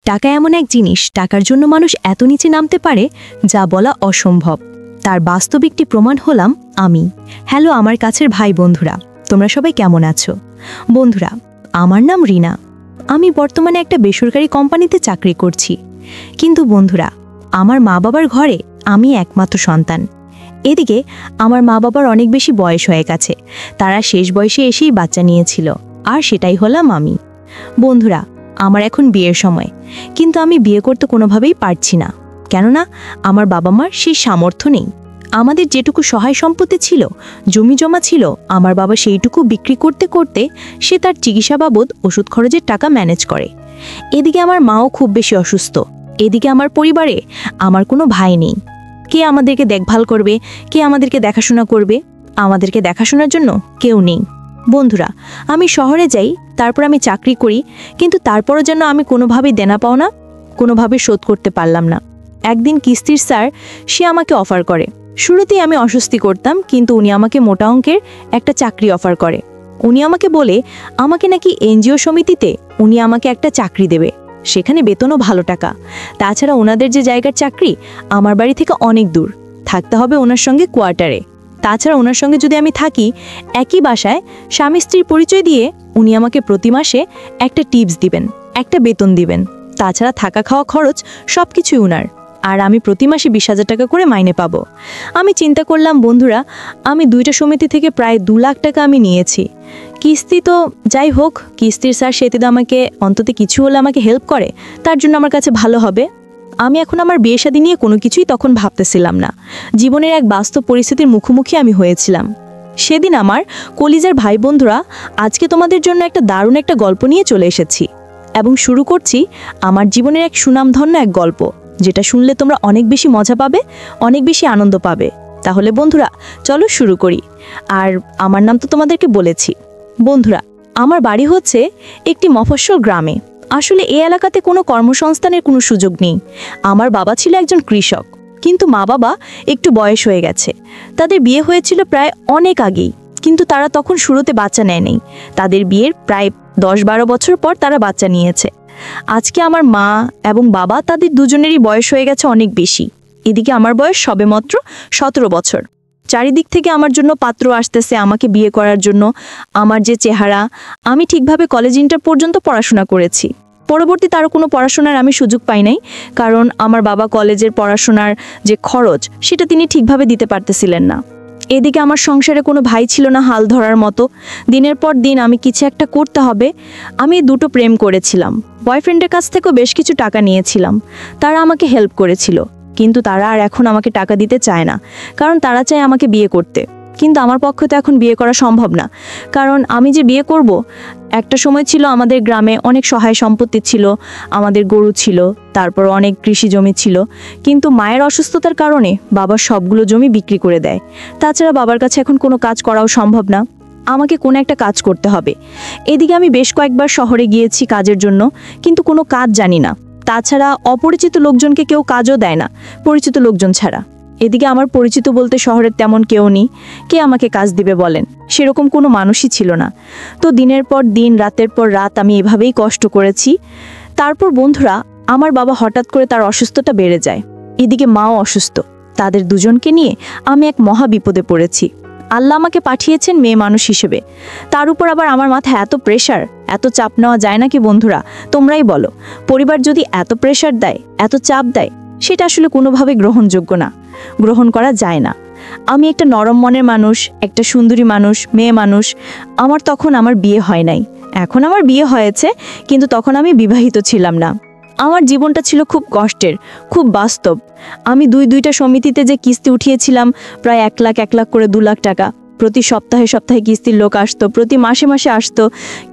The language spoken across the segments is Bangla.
টাকা এমন এক জিনিস, টাকার জন্য মানুষ এত নিচে নামতে পারে যা বলা অসম্ভব। তার বাস্তব একটি প্রমাণ হলাম আমি। হ্যালো আমার কাছের ভাই বন্ধুরা, তোমরা সবাই কেমন আছো? বন্ধুরা, আমার নাম রিনা। আমি বর্তমানে একটা বেসরকারি কোম্পানিতে চাকরি করছি। কিন্তু বন্ধুরা, আমার মা বাবার ঘরে আমি একমাত্র সন্তান। এদিকে আমার মা বাবার অনেক বেশি বয়স হয়ে গেছে, তারা শেষ বয়সে এসেই বাচ্চা নিয়েছিল, আর সেটাই হলাম আমি। বন্ধুরা, আমার এখন বিয়ের সময়, কিন্তু আমি বিয়ে করতে কোনোভাবেই পারছি না, কেননা আমার বাবা মার সেই সামর্থ্য নেই। আমাদের যেটুকু সহায় সম্পত্তি ছিল, জমি জমা ছিল, আমার বাবা সেইটুকু বিক্রি করতে করতে সে তার চিকিৎসা বাবদ ওষুধ খরচের টাকা ম্যানেজ করে। এদিকে আমার মাও খুব বেশি অসুস্থ। এদিকে আমার পরিবারে আমার কোনো ভাই নেই। কে আমাদেরকে দেখভাল করবে, কে আমাদেরকে দেখাশোনা করবে? আমাদেরকে দেখাশোনার জন্য কেউ নেই। বন্ধুরা, আমি শহরে যাই, তারপর আমি চাকরি করি, কিন্তু তারপরও যেন আমি কোনোভাবেই দেনা পাওনা কোনোভাবে শোধ করতে পারলাম না। একদিন কিস্তির স্যার সে আমাকে অফার করে। শুরুতেই আমি অস্বস্তি করতাম, কিন্তু উনি আমাকে মোটা অঙ্কের একটা চাকরি অফার করে। উনি আমাকে বলে আমাকে নাকি এনজিও সমিতিতে উনি আমাকে একটা চাকরি দেবে, সেখানে বেতনও ভালো টাকা। তাছাড়া ওনাদের যে জায়গার চাকরি আমার বাড়ি থেকে অনেক দূর, থাকতে হবে ওনার সঙ্গে কোয়ার্টারে। তাছাড়া ওনার সঙ্গে যদি আমি থাকি একই বাসায়, স্বামী স্ত্রীর পরিচয় দিয়ে উনি আমাকে প্রতি মাসে একটা টিপস দিবেন, একটা বেতন দিবেন। তাছাড়া থাকা খাওয়া খরচ সব কিছুই উনার, আর আমি প্রতি মাসে 20,000 টাকা করে মাইনে পাবো। আমি চিন্তা করলাম বন্ধুরা, আমি 2টা সমিতি থেকে প্রায় 2 লাখ টাকা আমি নিয়েছি। কিস্তি তো যাই হোক, কিস্তির স্যার সেতে তো আমাকে অন্তত কিছু হলে আমাকে হেল্প করে, তার জন্য আমার কাছে ভালো হবে। আমি এখন আমার বিয়ে শাদী নিয়ে কোনো কিছুই তখন ভাবতেছিলাম না। জীবনের এক বাস্তব পরিস্থিতির মুখোমুখি আমি হয়েছিলাম। সেদিন আমার কলিজার ভাই বন্ধুরা, আজকে তোমাদের জন্য একটা দারুণ একটা গল্প নিয়ে চলে এসেছি, এবং শুরু করছি আমার জীবনের এক সুনামধন্য এক গল্প, যেটা শুনলে তোমরা অনেক বেশি মজা পাবে, অনেক বেশি আনন্দ পাবে। তাহলে বন্ধুরা, চলো শুরু করি। আর আমার নাম তো তোমাদেরকে বলেছি। বন্ধুরা, আমার বাড়ি হচ্ছে একটি মফস্বল গ্রামে। আসলে এই এলাকাতে কোনো কর্মসংস্থানের কোনো সুযোগ নেই। আমার বাবা ছিল একজন কৃষক, কিন্তু মা বাবা একটু বয়স হয়ে গেছে। তাদের বিয়ে হয়েছিল প্রায় অনেক আগেই, কিন্তু তারা তখন শুরুতে বাচ্চা নেয়নি। তাদের বিয়ের প্রায় 10-12 বছর পর তারা বাচ্চা নিয়েছে। আজকে আমার মা এবং বাবা তাদের দুজনেরই বয়স হয়ে গেছে অনেক বেশি। এদিকে আমার বয়স সবেমাত্র 17 বছর। চারিদিক থেকে আমার জন্য পাত্র আসতেছে আমাকে বিয়ে করার জন্য। আমার যে চেহারা, আমি ঠিকভাবে কলেজ ইন্টার পর্যন্ত পড়াশোনা করেছি। পরবর্তীতে আরও কোনো পড়াশোনার আমি সুযোগ পাই নাই, কারণ আমার বাবা কলেজের পড়াশোনার যে খরচ সেটা তিনি ঠিকভাবে দিতে পারতেছিলেন না। এদিকে আমার সংসারে কোনো ভাই ছিল না হাল ধরার মতো। দিনের পর দিন আমি কিছু একটা করতে হবে। আমি 2টো প্রেম করেছিলাম, বয়ফ্রেন্ডের কাছ থেকেও বেশ কিছু টাকা নিয়েছিলাম। তারা আমাকে হেল্প করেছিল, কিন্তু তারা আর এখন আমাকে টাকা দিতে চায় না, কারণ তারা চায় আমাকে বিয়ে করতে। কিন্তু আমার পক্ষে তো এখন বিয়ে করা সম্ভব না, কারণ আমি যে বিয়ে করব, একটা সময় ছিল আমাদের গ্রামে অনেক সহায় সম্পত্তি ছিল, আমাদের গরু ছিল, তারপর অনেক কৃষি জমি ছিল। কিন্তু মায়ের অসুস্থতার কারণে বাবা সবগুলো জমি বিক্রি করে দেয়। তাছাড়া বাবার কাছে এখন কোনো কাজ করাও সম্ভব না, আমাকে কোনো একটা কাজ করতে হবে। এদিকে আমি বেশ কয়েকবার শহরে গিয়েছি কাজের জন্য, কিন্তু কোনো কাজ জানি না। তাছাড়া অপরিচিত লোকজনকে কেউ কাজও দেয় না, পরিচিত লোকজন ছাড়া। এদিকে আমার পরিচিত বলতে শহরের তেমন কেউ নেই, কে আমাকে কাজ দিবে বলেন? সেরকম কোনো মানুষই ছিল না। তো দিনের পর দিন, রাতের পর রাত আমি এভাবেই কষ্ট করেছি। তারপর বন্ধুরা, আমার বাবা হঠাৎ করে তার অসুস্থতা বেড়ে যায়। এদিকে মাও অসুস্থ। তাদের দুজনকে নিয়ে আমি এক মহা বিপদে পড়েছি। আল্লাহ আমাকে পাঠিয়েছেন মেয়ে মানুষ হিসেবে, তার উপর আবার আমার মাথায় এত প্রেশার, এত চাপ নেওয়া যায় নাকি বন্ধুরা? তোমরাই বলো। পরিবার যদি এত প্রেশার দেয়, এত চাপ দেয়, সেটা আসলে কোনোভাবে গ্রহণযোগ্য না, গ্রহণ করা যায় না। আমি একটা নরম মনের মানুষ, একটা সুন্দরী মানুষ, মেয়ে মানুষ। আমার তখন আমার বিয়ে হয় নাই। এখন আমার বিয়ে হয়েছে, কিন্তু তখন আমি বিবাহিত ছিলাম না। আমার জীবনটা ছিল খুব কষ্টের, খুব বাস্তব। আমি 2টা সমিতিতে যে কিস্তি উঠিয়েছিলাম, প্রায় 1 লাখ 1 লাখ করে 2 লাখ টাকা। প্রতি সপ্তাহে সপ্তাহে কিস্তির লোক আসতো, প্রতি মাসে মাসে আসতো,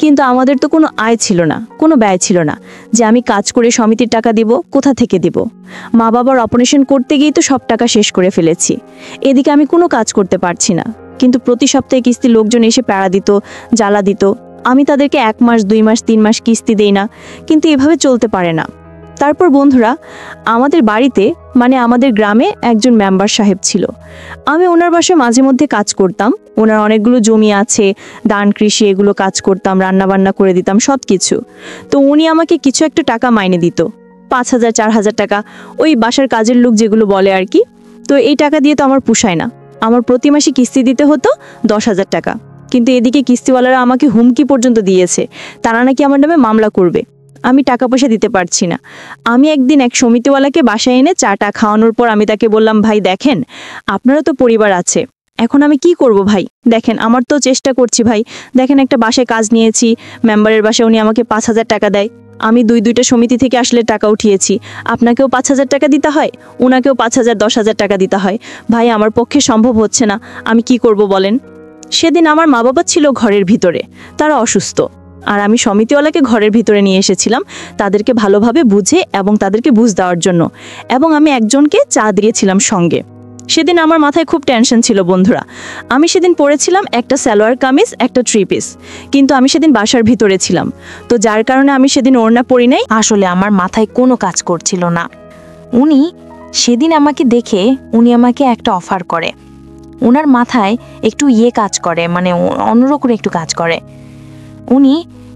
কিন্তু আমাদের তো কোনো আয় ছিল না, কোনো ব্যয় ছিল না যে আমি কাজ করে সমিতির টাকা দিব। কোথা থেকে দিব? মা বাবার অপারেশন করতে গিয়েই তো সব টাকা শেষ করে ফেলেছি। এদিকে আমি কোনো কাজ করতে পারছি না, কিন্তু প্রতি সপ্তাহে কিস্তির লোকজন এসে প্যারা দিত, জ্বালা দিত। আমি তাদেরকে 1 মাস 2 মাস 3 মাস কিস্তি দেই না, কিন্তু এভাবে চলতে পারে না। তারপর বন্ধুরা, আমাদের বাড়িতে মানে আমাদের গ্রামে একজন মেম্বার সাহেব ছিল। আমি ওনার বাসায় মাঝে মধ্যে কাজ করতাম। ওনার অনেকগুলো জমি আছে, ধান কৃষি এগুলো কাজ করতাম, রান্না বান্না করে দিতাম সব কিছু। তো উনি আমাকে কিছু একটা টাকা মাইনে দিত। 5,000 4,000 টাকা, ওই বাসার কাজের লোক যেগুলো বলে আর কি। তো এই টাকা দিয়ে তো আমার পোষায় না। আমার প্রতি মাসে কিস্তি দিতে হতো 10,000 টাকা, কিন্তু এদিকে কিস্তিওয়ালারা আমাকে হুমকি পর্যন্ত দিয়েছে, তারা নাকি আমার নামে মামলা করবে। আমি টাকা পয়সা দিতে পারছি না। আমি একদিন এক সমিতিওয়ালাকে বাসায় এনে চাটা খাওয়ানোর পর আমি তাকে বললাম, ভাই দেখেন, আপনারও তো পরিবার আছে, এখন আমি কি করব ভাই, দেখেন আমার তো চেষ্টা করছি ভাই, দেখেন একটা বাসায় কাজ নিয়েছি, মেম্বারের বাসায় উনি আমাকে 5,000 টাকা দেয়, আমি দুইটা সমিতি থেকে আসলে টাকা উঠিয়েছি, আপনাকেও 5,000 টাকা দিতে হয়, ওনাকেও 5,000 10,000 টাকা দিতে হয়, ভাই আমার পক্ষে সম্ভব হচ্ছে না, আমি কি করব বলেন। সেদিন আমার মা বাবা ছিল ঘরের ভিতরে, তারা অসুস্থ, আর আমি সমিতিওয়ালাকে ঘরের ভিতরে নিয়ে এসেছিলাম তাদেরকে ভালোভাবে বুঝে এবং তাদেরকে বুঝ দেওয়ার জন্য, এবং আমি একজনকে চা দিয়েছিলাম সঙ্গে। সেদিন আমার মাথায় খুব টেনশন ছিল বন্ধুরা। আমি সেদিন পরেছিলাম একটা সালোয়ার কামিজ, একটা 3 পিস, কিন্তু আমি সেদিন বাসার ভিতরে ছিলাম, তো যার কারণে আমি সেদিন ওড়না পরি নাই। আসলে আমার মাথায় কোনো কাজ করছিল না। উনি সেদিন আমাকে দেখে উনি আমাকে একটা অফার করে, ওনার মাথায় একটু কাজ করে, মানে অন্যরকম একটু কাজ করে। উনি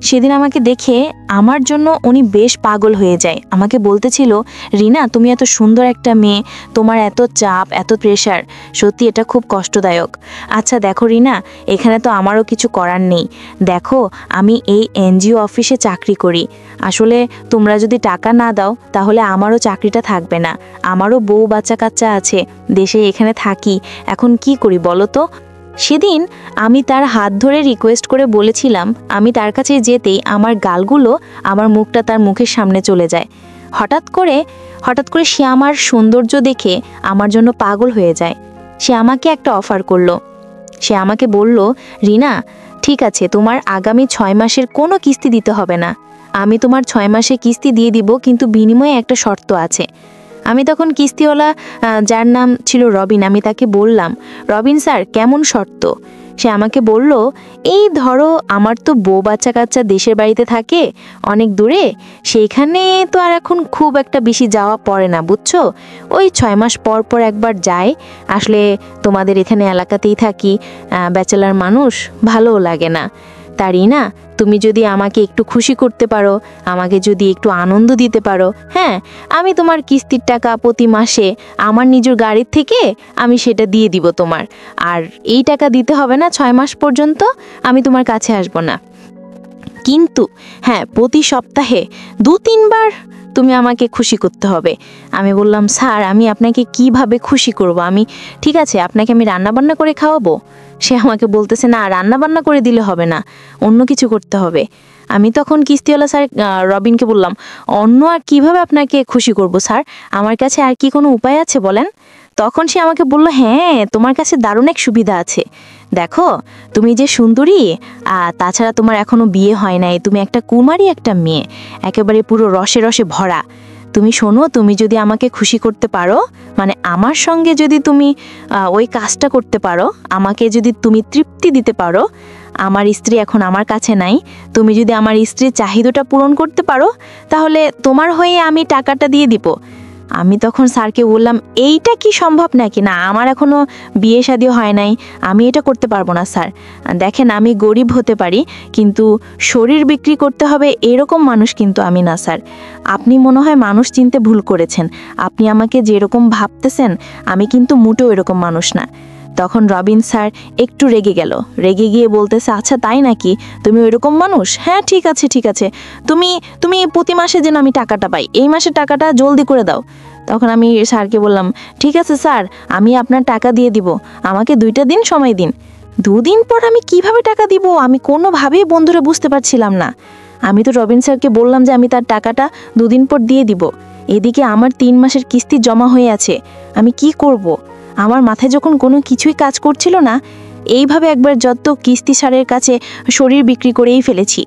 সেদিন আমাকে দেখে আমার জন্য উনি বেশ পাগল হয়ে যায়। আমাকে বলতেছিল, রিনা তুমি এত সুন্দর একটা মেয়ে, তোমার এত চাপ, এত প্রেশার, সত্যি এটা খুব কষ্টদায়ক। আচ্ছা দেখো রিনা, এখানে তো আমারও কিছু করার নেই, দেখো আমি এই এনজিও অফিসে চাকরি করি, আসলে তোমরা যদি টাকা না দাও তাহলে আমারও চাকরিটা থাকবে না, আমারও বউ বাচ্চা কাচ্চা আছে, দেশে এখানে থাকি, এখন কি করি বলো তো। সেদিন আমি তার হাত ধরে রিকোয়েস্ট করে বলেছিলাম, আমি তার কাছে যেতেই আমার গালগুলো, আমার মুখটা তার মুখের সামনে চলে যায়। হঠাৎ করে সে আমার সৌন্দর্য দেখে আমার জন্য পাগল হয়ে যায়। সে আমাকে একটা অফার করলো। সে আমাকে বলল, রিনা ঠিক আছে, তোমার আগামী 6 মাসের কোনো কিস্তি দিতে হবে না, আমি তোমার 6 মাসে কিস্তি দিয়ে দিব, কিন্তু বিনিময়ে একটা শর্ত আছে। আমি তখন কিস্তিওয়ালা, যার নাম ছিল রবিন, আমি তাকে বললাম, রবিন স্যার কেমন শর্ত? সে আমাকে বলল, এই ধরো আমার তো বউ বাচ্চা কাচ্চা দেশের বাড়িতে থাকে অনেক দূরে, সেইখানে তো আর এখন খুব একটা বেশি যাওয়া পড়ে না বুঝছো, ওই 6 মাস পর পর একবার যায়, আসলে তোমাদের এখানে এলাকাতেই থাকি, ব্যাচেলার মানুষ, ভালোও লাগে না, তারই না তুমি যদি আমাকে একটু খুশি করতে পারো, আমাকে যদি একটু আনন্দ দিতে পারো, হ্যাঁ আমি তোমার কিস্তির টাকা প্রতি মাসে আমার নিজের গাড়ির থেকে আমি সেটা দিয়ে দিব তোমার, আর এই টাকা দিতে হবে না 6 মাস পর্যন্ত, আমি তোমার কাছে আসব না, কিন্তু হ্যাঁ প্রতি সপ্তাহে 2-3 বার তুমি আমাকে খুশি করতে হবে। আমি বললাম, স্যার আমি আপনাকে কিভাবে খুশি করব, আমি ঠিক আছে আপনাকে আমি রান্নাবান্না করে খাওয়াবো। সে আমাকে বলতেছে, না রান্নাবান্না করে দিলে হবে না, অন্য কিছু করতে হবে। আমি তখন কিস্তিওয়ালা স্যার রবিনকে বললাম, অন্য আর কিভাবে আপনাকে খুশি করব স্যার, আমার কাছে আর কি কোনো উপায় আছে বলেন। তখন সে আমাকে বলল, হ্যাঁ তোমার কাছে দারুণ এক সুবিধা আছে, দেখো তুমি যে সুন্দরী, তাছাড়া তোমার এখনো বিয়ে হয় নাই, তুমি একটা কুমারী একটা মেয়ে, একেবারে পুরো রসে রসে ভরা, তুমি শোনো, তুমি যদি আমাকে খুশি করতে পারো, মানে আমার সঙ্গে যদি তুমি ওই কাজটা করতে পারো, আমাকে যদি তুমি তৃপ্তি দিতে পারো, আমার স্ত্রী এখন আমার কাছে নাই, তুমি যদি আমার স্ত্রীর চাহিদাটা পূরণ করতে পারো, তাহলে তোমার হয়ে আমি টাকাটা দিয়ে দিব। আমি তখন স্যারকে বললাম, এইটা কি সম্ভব নাকি? না আমার এখনো বিয়ে শাদী হয় নাই, আমি এটা করতে পারবো না স্যার, দেখেন আমি গরিব হতে পারি কিন্তু শরীর বিক্রি করতে হবে এরকম মানুষ কিন্তু আমি না স্যার, আপনি মনে হয় মানুষ চিনতে ভুল করেছেন, আপনি আমাকে যেরকম ভাবতেছেন আমি কিন্তু মোটেও এরকম মানুষ না। তখন রবিন স্যার একটু রেগে গেল, রেগে গিয়ে বলতেছে, আচ্ছা তাই নাকি, তুমি ওইরকম মানুষ, হ্যাঁ ঠিক আছে তুমি প্রতি মাসে যেন আমি টাকাটা পাই, এই মাসের টাকাটা জলদি করে দাও। তখন আমি স্যারকে বললাম, ঠিক আছে স্যার আমি আপনার টাকা দিয়ে দিব, আমাকে 2টা দিন সময় দিন। 2 দিন পর আমি কিভাবে টাকা দিব আমি কোনোভাবেই বন্ধুরা বুঝতে পারছিলাম না। আমি তো রবিন স্যারকে বললাম যে আমি তার টাকাটা 2 দিন পর দিয়ে দিব, এদিকে আমার 3 মাসের কিস্তি জমা হয়ে আছে, আমি কি করব? আমার মাথায় যখন কোনো কিছুই কাজ করছিল না, এইভাবে একবার যত কিস্তি সারের কাছে শরীর বিক্রি করেই ফেলেছি।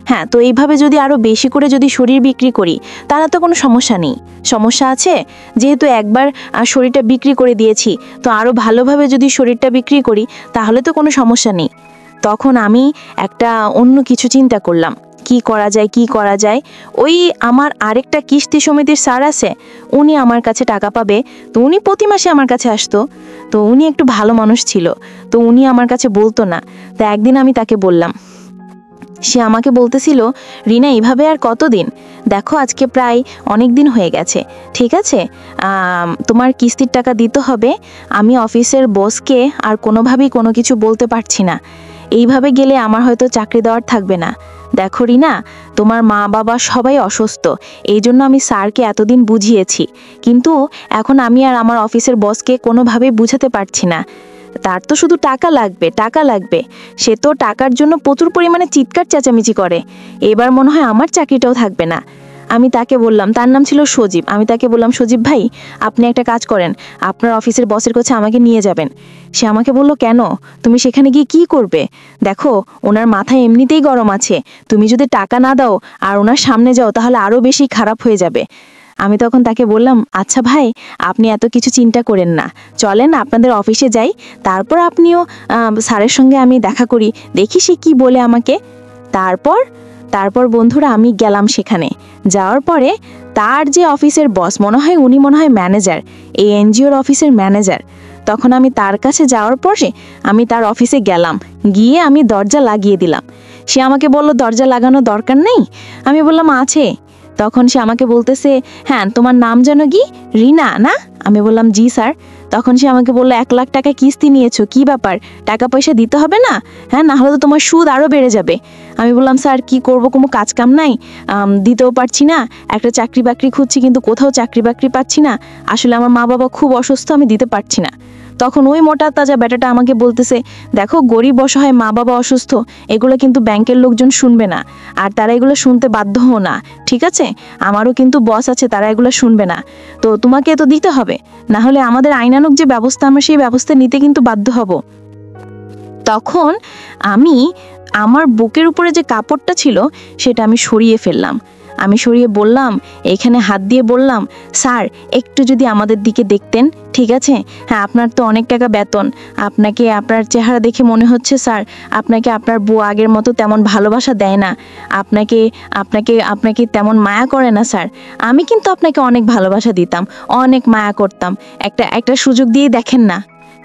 হ্যাঁ, তো এইভাবে যদি আরও বেশি করে যদি শরীর বিক্রি করি তাহলে তো কোনো সমস্যা নেই, সমস্যা আছে যেহেতু একবার শরীরটা বিক্রি করে দিয়েছি, তো আরও ভালোভাবে যদি শরীরটা বিক্রি করি তাহলে তো কোনো সমস্যা নেই। তখন আমি একটা অন্য কিছু চিন্তা করলাম, কি করা যায়। ওই আমার আরেকটা কিস্তি সমিতির স্যার আছে, উনি আমার কাছে টাকা পাবে, তো উনি প্রতি মাসে আমার কাছে আসতো, তো উনি একটু ভালো মানুষ ছিল, তো উনি আমার কাছে বলতো না। তো একদিন আমি তাকে বললাম, সে আমাকে বলতেছিল, রিনা এভাবে আর কতদিন, দেখো আজকে প্রায় অনেক দিন হয়ে গেছে, ঠিক আছে, তোমার কিস্তির টাকা দিতে হবে। আমি অফিসের বসকে আর কোনোভাবেই কোনো কিছু বলতে পারছি না, এইভাবে গেলে আমার হয়তো চাকরি দেওয়ার থাকবে না। দেখো রিনা, তোমার মা বাবা সবাই অসুস্থ, এই জন্য আমি স্যারকে এতদিন বুঝিয়েছি, কিন্তু এখন আমি আর আমার অফিসের বসকে কোনোভাবেই বুঝাতে পারছি না। তার তো শুধু টাকা লাগবে, টাকা লাগবে, সে তো টাকার জন্য প্রচুর পরিমাণে চিৎকার চেঁচামেচি করে। এবার মনে হয় আমার চাকরিটাও থাকবে না। আমি তাকে বললাম, তার নাম ছিল সজীব, আমি তাকে বললাম, সজীব ভাই, আপনি একটা কাজ করেন, আপনার অফিসের বসের কাছে আমাকে নিয়ে যাবেন। সে আমাকে বলল, কেন, তুমি সেখানে গিয়ে কি করবে? দেখো ওনার মাথায় এমনিতেই গরম আছে, তুমি যদি টাকা না দাও আর ওনার সামনে যাও তাহলে আরও বেশি খারাপ হয়ে যাবে। আমি তখন তাকে বললাম, আচ্ছা ভাই, আপনি এত কিছু চিন্তা করেন না, চলেন আপনাদের অফিসে যাই, তারপর আপনিও স্যারের সঙ্গে আমি দেখা করি, দেখি সে কি বলে আমাকে। তারপর বন্ধুরা আমি গেলাম সেখানে। যাওয়ার পরে তার যে অফিসের বস, উনি মনে হয় ম্যানেজার, এই এনজিওর অফিসের ম্যানেজার। তখন আমি তার কাছে যাওয়ার পরে আমি তার অফিসে গেলাম, গিয়ে আমি দরজা লাগিয়ে দিলাম। সে আমাকে বলল, দরজা লাগানোর দরকার নেই। আমি বললাম, আছে। তখন সে আমাকে বলতেছে, হ্যাঁ তোমার নাম যেন কি, রিনা না? আমি বললাম, জি স্যার। তখন সে আমাকে বললো, 1 লাখ টাকা কিস্তি নিয়েছো, কি ব্যাপার, টাকা পয়সা দিতে হবে না? হ্যাঁ, না হলে তো তোমার সুদ আরও বেড়ে যাবে। আমি বললাম, স্যার কি করব, কোনো কাজ কাম নাই, দিতেও পারছি না, একটা চাকরি বাকরি খুঁজছি কিন্তু কোথাও চাকরি বাকরি পাচ্ছি না, আসলে আমার মা বাবা খুব অসুস্থ, আমি দিতে পারছি না। তখন ওই মোটা তাজা বেটাটা আমাকে বলতেছে, দেখো গরিব অসহায় মা বাবা অসুস্থ, এগুলো কিন্তু ব্যাংকের লোকজন শুনবে না, আর তারা এগুলো শুনতে বাধ্যও না, ঠিক আছে, আমারও কিন্তু বস আছে, তারা এগুলো শুনবে না, তো তোমাকে তো দিতে হবে, না হলে আমাদের আইনানুগ যে ব্যবস্থা, আমরা সেই ব্যবস্থা নিতে কিন্তু বাধ্য হব। তখন আমি আমার বুকের উপরে যে কাপড়টা ছিল সেটা আমি সরিয়ে ফেললাম। আমি সরিয়ে বললাম, এখানে হাত দিয়ে বললাম, স্যার একটু যদি আমাদের দিকে দেখতেন, ঠিক আছে, হ্যাঁ আপনার তো অনেক টাকা বেতন, আপনাকে আপনার চেহারা দেখে মনে হচ্ছে স্যার আপনাকে আপনার বউ আগের মতো তেমন ভালোবাসা দেয় না, আপনাকে আপনাকে আপনাকে তেমন মায়া করে না স্যার, আমি কিন্তু আপনাকে অনেক ভালোবাসা দিতাম, অনেক মায়া করতাম, একটা সুযোগ দিয়ে দেখেন না।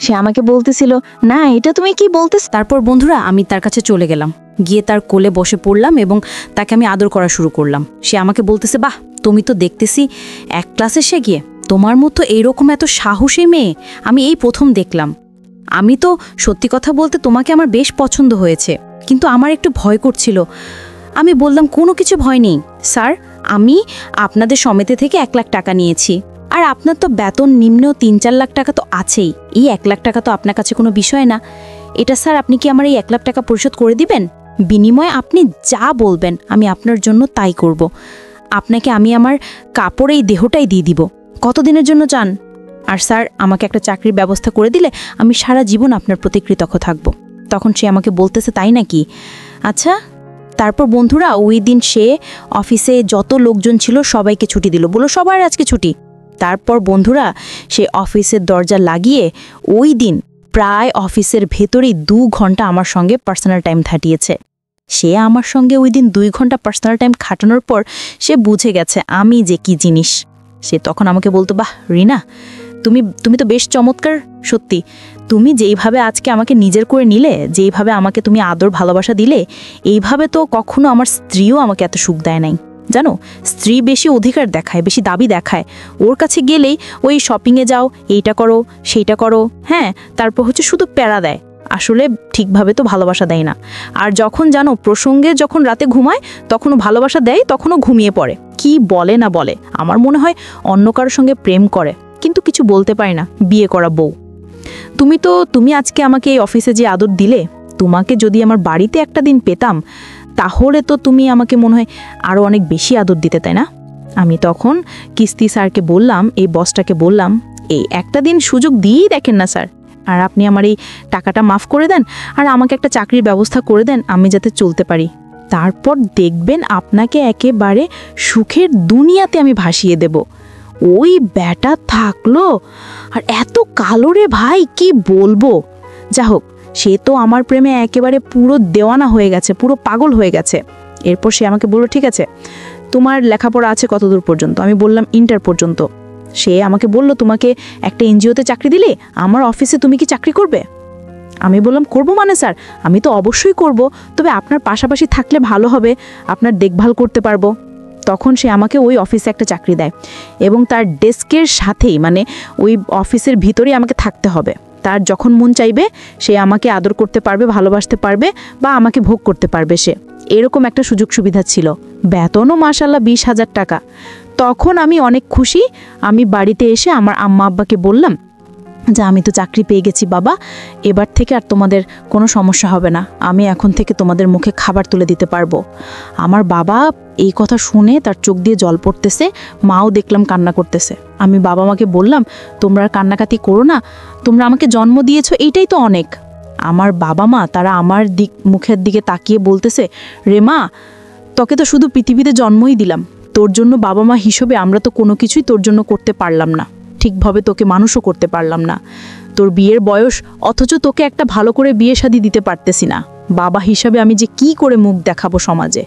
সে আমাকে বলতেছিল, না এটা তুমি কি বলতেছ? তারপর বন্ধুরা আমি তার কাছে চলে গেলাম, গিয়ে তার কোলে বসে পড়লাম এবং তাকে আমি আদর করা শুরু করলাম। সে আমাকে বলতেছে, বাহ তুমি তো দেখতেছি 1 ক্লাসে সে গিয়ে, তোমার মতো এইরকম এত সাহসী মেয়ে আমি এই প্রথম দেখলাম। আমি তো সত্যি কথা বলতে তোমাকে আমার বেশ পছন্দ হয়েছে, কিন্তু আমার একটু ভয় করছিল। আমি বললাম, কোনো কিছু ভয় নেই স্যার, আমি আপনাদের সমিতি থেকে 1 লাখ টাকা নিয়েছি, আর আপনার তো বেতন নিম্ন 3-4 লাখ টাকা তো আছেই, এই 1 লাখ টাকা তো আপনার কাছে কোনো বিষয় না। এটা স্যার আপনি কি আমার এই 1 লাখ টাকা পরিশোধ করে দিবেন? বিনিময়ে আপনি যা বলবেন আমি আপনার জন্য তাই করব। আপনাকে আমি আমার কাপড় এই দেহটাই দিয়ে দিব। কতদিনের জন্য চান? আর স্যার আমাকে একটা চাকরির ব্যবস্থা করে দিলে আমি সারা জীবন আপনার প্রতি কৃতজ্ঞ থাকব। তখন সে আমাকে বলতেছে, তাই নাকি? আচ্ছা। তারপর বন্ধুরা ওই দিন সে অফিসে যত লোকজন ছিল সবাইকে ছুটি দিল, বলল সবার আজকে ছুটি। তারপর বন্ধুরা সে অফিসের দরজা লাগিয়ে ওই দিন প্রায় অফিসের ভেতরেই 2 ঘন্টা আমার সঙ্গে পার্সোনাল টাইম কাটিয়েছে। সে আমার সঙ্গে ওই দিন 2 ঘন্টা পার্সোনাল টাইম কাটানোর পর সে বুঝে গেছে আমি যে কি জিনিস। সে তখন আমাকে বলতো, বাহ রিনা, তুমি তো বেশ চমৎকার, সত্যি তুমি যেইভাবে আজকে আমাকে নিজের করে নিলে, যেইভাবে আমাকে তুমি আদর ভালোবাসা দিলে, এইভাবে তো কখনো আমার স্ত্রীও আমাকে এত সুখ দেয় নাই। জানো, স্ত্রী বেশি অধিকার দেখায়, বেশি দাবি দেখায়, ওর কাছে গেলেই ওই শপিংয়ে যাও, এইটা করো সেইটা করো, হ্যাঁ, তারপর হচ্ছে শুধু প্যারা দেয়, আসলে ঠিকভাবে তো ভালোবাসা দেয় না। আর যখন জানো প্রসঙ্গে যখন রাতে ঘুমায় তখনও ভালোবাসা দেয়, তখনও ঘুমিয়ে পড়ে, কি বলে না বলে, আমার মনে হয় অন্য কারোর সঙ্গে প্রেম করে, কিন্তু কিছু বলতে পারে না, বিয়ে করা বউ। তুমি আজকে আমাকে এই অফিসে যে আদর দিলে, তোমাকে যদি আমার বাড়িতে একটা দিন পেতাম তাহলে তো তুমি আমাকে মনে হয় আরও অনেক বেশি আদর দিতে, তাই না? আমি তখন কিস্তি স্যারকে বললাম, এই বসটাকে বললাম, এই একটা দিন সুযোগ দিয়েই দেখেন না স্যার, আর আপনি আমার এই টাকাটা মাফ করে দেন, আর আমাকে একটা চাকরির ব্যবস্থা করে দেন, আমি যাতে চলতে পারি, তারপর দেখবেন আপনাকে একেবারে সুখের দুনিয়াতে আমি ভাসিয়ে দেব। ওই ব্যাটা থাকলো, আর এত কালো রে ভাই, কি বলবো। যা হোক, সে তো আমার প্রেমে একেবারে পুরো দেওয়ানা হয়ে গেছে, পুরো পাগল হয়ে গেছে। এরপর সে আমাকে বলল, ঠিক আছে তোমার লেখাপড়া আছে কতদূর পর্যন্ত? আমি বললাম ইন্টার পর্যন্ত। সে আমাকে বলল, তোমাকে একটা এনজিওতে চাকরি দিলে আমার অফিসে তুমি কি চাকরি করবে? আমি বললাম করব মানে স্যার, আমি তো অবশ্যই করব, তবে আপনার পাশাপাশি থাকলে ভালো হবে, আপনার দেখভাল করতে পারবো। তখন সে আমাকে ওই অফিসে একটা চাকরি দেয় এবং তার ডেস্কের সাথেই, মানে ওই অফিসের ভিতরেই আমাকে থাকতে হবে। তার যখন মন চাইবে সে আমাকে আদর করতে পারবে, ভালোবাসতে পারবে বা আমাকে ভোগ করতে পারবে সে, এরকম একটা সুযোগ সুবিধা ছিল। বেতনও মাশাল্লাহ 20,000 টাকা। তখন আমি অনেক খুশি। আমি বাড়িতে এসে আমার আম্মা আব্বাকে বললাম যে আমি তো চাকরি পেয়ে গেছি বাবা, এবার থেকে আর তোমাদের কোনো সমস্যা হবে না, আমি এখন থেকে তোমাদের মুখে খাবার তুলে দিতে পারবো। আমার বাবা এই কথা শুনে তার চোখ দিয়ে জল পড়তেছে, মাও দেখলাম কান্না করতেছে। আমি বাবা মাকে বললাম, তোমরা আর কান্নাকাটি করো না, তোমরা আমাকে জন্ম দিয়েছো, এইটাই তো অনেক। আমার বাবা মা তারা আমার মুখের দিকে তাকিয়ে বলতেছে, রে মা, তোকে তো শুধু পৃথিবীতে জন্মই দিলাম, তোর জন্য বাবা মা হিসেবে আমরা তো কোনো কিছুই তোর জন্য করতে পারলাম না, ঠিকভাবে তোকে মানুষও করতে পারলাম না। তোর বিয়ের বয়স, অথচ তোকে একটা ভালো করে বিয়ে শাদী দিতে পারতেছি না। বাবা হিসাবে আমি যে কি করে মুখ দেখাবো সমাজে।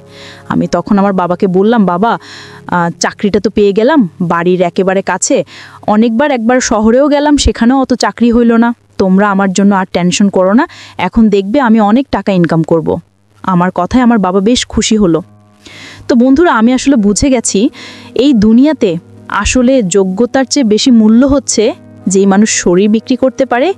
আমি তখন আমার বাবাকে বললাম, বাবা চাকরিটা তো পেয়ে গেলাম, বাড়ির একেবারে কাছে, একবার শহরেও গেলাম, সেখানেও অত চাকরি হইল না, তোমরা আমার জন্য আর টেনশন করো না, এখন দেখবে আমি অনেক টাকা ইনকাম করব। আমার কথায় আমার বাবা বেশ খুশি হলো। তো বন্ধুরা, আমি আসলে বুঝে গেছি এই দুনিয়াতে আসলে যোগ্যতার চেয়ে বেশি মূল্য হচ্ছে যেই মানুষ শরীর বিক্রি করতে পারে,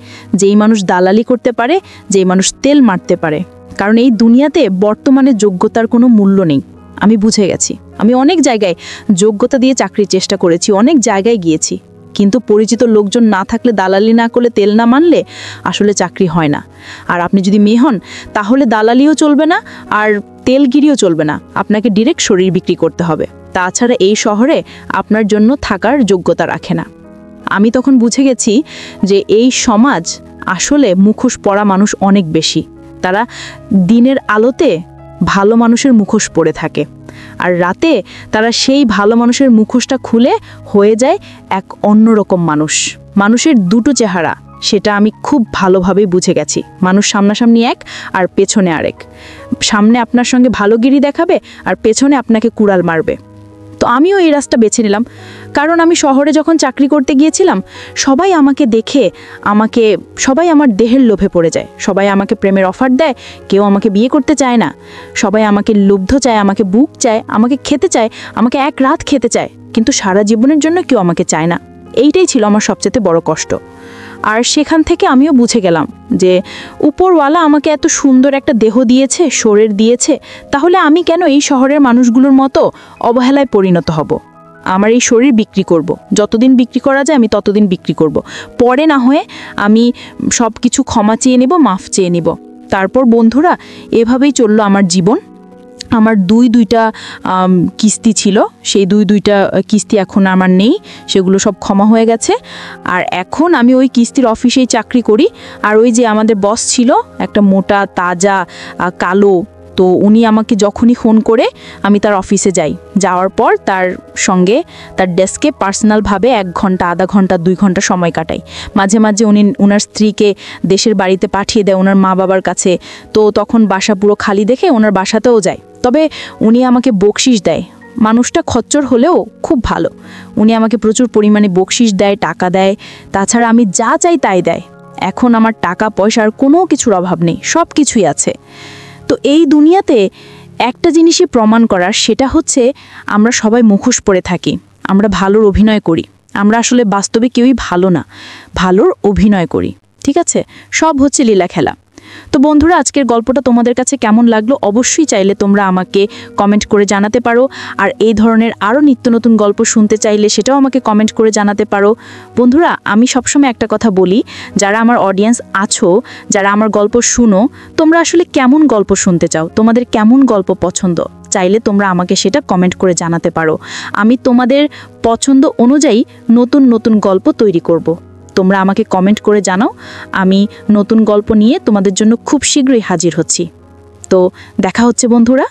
যেই মানুষ দালালি করতে পারে, যেই মানুষ তেল মারতে পারে। কারণ এই দুনিয়াতে বর্তমানে যোগ্যতার কোনো মূল্য নেই, আমি বুঝে গেছি। আমি অনেক জায়গায় যোগ্যতা দিয়ে চাকরির চেষ্টা করেছি, অনেক জায়গায় গিয়েছি, কিন্তু পরিচিত লোকজন না থাকলে, দালালি না করলে, তেল না মানলে আসলে চাকরি হয় না। আর আপনি যদি মেয়ে হন তাহলে দালালিও চলবে না আর তেলগিরিও চলবে না, আপনাকে ডিরেক্ট শরীর বিক্রি করতে হবে। তাছাড়া এই শহরে আপনার জন্য থাকার যোগ্যতা রাখে না। আমি তখন বুঝে গেছি যে এই সমাজ আসলে মুখোশ পরা মানুষ অনেক বেশি। তারা দিনের আলোতে ভালো মানুষের মুখোশ পরে থাকে, আর রাতে তারা সেই ভালো মানুষের মুখোশটা খুলে হয়ে যায় এক অন্যরকম মানুষ। মানুষের দুটো চেহারা, সেটা আমি খুব ভালোভাবেই বুঝে গেছি। মানুষ সামনাসামনি এক আর পেছনে আরেক। সামনে আপনার সঙ্গে ভালোগিরি দেখাবে আর পেছনে আপনাকে কুড়াল মারবে। তো আমিও এই রাস্তা বেছে নিলাম, কারণ আমি শহরে যখন চাকরি করতে গিয়েছিলাম সবাই আমাকে দেখে সবাই আমার দেহের লোভে পড়ে যায়, সবাই আমাকে প্রেমের অফার দেয়, কেউ আমাকে বিয়ে করতে চায় না, সবাই আমাকে লুব্ধ চায়, আমাকে বুক চায়, আমাকে খেতে চায়, আমাকে এক রাত খেতে চায়, কিন্তু সারা জীবনের জন্য কেউ আমাকে চায় না। এইটাই ছিল আমার সবচেয়ে বড় কষ্ট। আর সেখান থেকে আমিও বুঝে গেলাম যে উপরওয়ালা আমাকে এত সুন্দর একটা দেহ দিয়েছে, শরীর দিয়েছে, তাহলে আমি কেন এই শহরের মানুষগুলোর মতো অবহেলায় পরিণত হব? আমার এই শরীর বিক্রি করব, যতদিন বিক্রি করা যায় আমি ততদিন বিক্রি করব, পরে না হয়ে আমি সব কিছু ক্ষমা চেয়ে নেব, মাফ চেয়ে নেব। তারপর বন্ধুরা, এভাবেই চললো আমার জীবন। আমার দুইটা কিস্তি ছিল, সেই দুইটা কিস্তি এখন আমার নেই, সেগুলো সব ক্ষমা হয়ে গেছে। আর এখন আমি ওই কিস্তির অফিসেই চাকরি করি। আর ওই যে আমাদের বস ছিল একটা মোটা তাজা কালো, তো উনি আমাকে যখনই ফোন করে আমি তার অফিসে যাই, যাওয়ার পর তার সঙ্গে তার ডেস্কে পার্সোনালভাবে 1 ঘন্টা, আধা ঘন্টা, 2 ঘন্টা সময় কাটাই। মাঝে মাঝে উনি ওনার স্ত্রীকে দেশের বাড়িতে পাঠিয়ে দেয়, ওনার মা বাবার কাছে। তো তখন বাসা পুরো খালি দেখে ওনার বাসাতেও যায়। তবে উনি আমাকে বকশিশ দেয়। মানুষটা খচ্চর হলেও খুব ভালো। উনি আমাকে প্রচুর পরিমাণে বকশিশ দেয়, টাকা দেয়, তাছাড়া আমি যা চাই তাই দেয়। এখন আমার টাকা পয়সার কোনো কিছুর অভাব নেই, সব কিছুই আছে। তো এই দুনিয়াতে একটা জিনিসই প্রমাণ করার, সেটা হচ্ছে আমরা সবাই মুখোশ পরে থাকি, আমরা ভালোর অভিনয় করি। আমরা আসলে বাস্তবে কেউই ভালো না, ভালোর অভিনয় করি। ঠিক আছে, সব হচ্ছে লীলা খেলা। তো বন্ধুরা, আজকের গল্পটা তোমাদের কাছে কেমন লাগলো অবশ্যই চাইলে তোমরা আমাকে কমেন্ট করে জানাতে পারো। আর এই ধরনের আরও নিত্য নতুন গল্প শুনতে চাইলে সেটাও আমাকে কমেন্ট করে জানাতে পারো। বন্ধুরা, আমি সবসময় একটা কথা বলি, যারা আমার অডিয়েন্স আছো, যারা আমার গল্প শুনো, তোমরা আসলে কেমন গল্প শুনতে চাও, তোমাদের কেমন গল্প পছন্দ, চাইলে তোমরা আমাকে সেটা কমেন্ট করে জানাতে পারো। আমি তোমাদের পছন্দ অনুযায়ী নতুন নতুন গল্প তৈরি করব। তোমরা আমাকে কমেন্ট করে জানাও, আমি নতুন গল্প নিয়ে তোমাদের জন্য খুব শীঘ্রই হাজির হচ্ছি। তো দেখা হচ্ছে বন্ধুরা।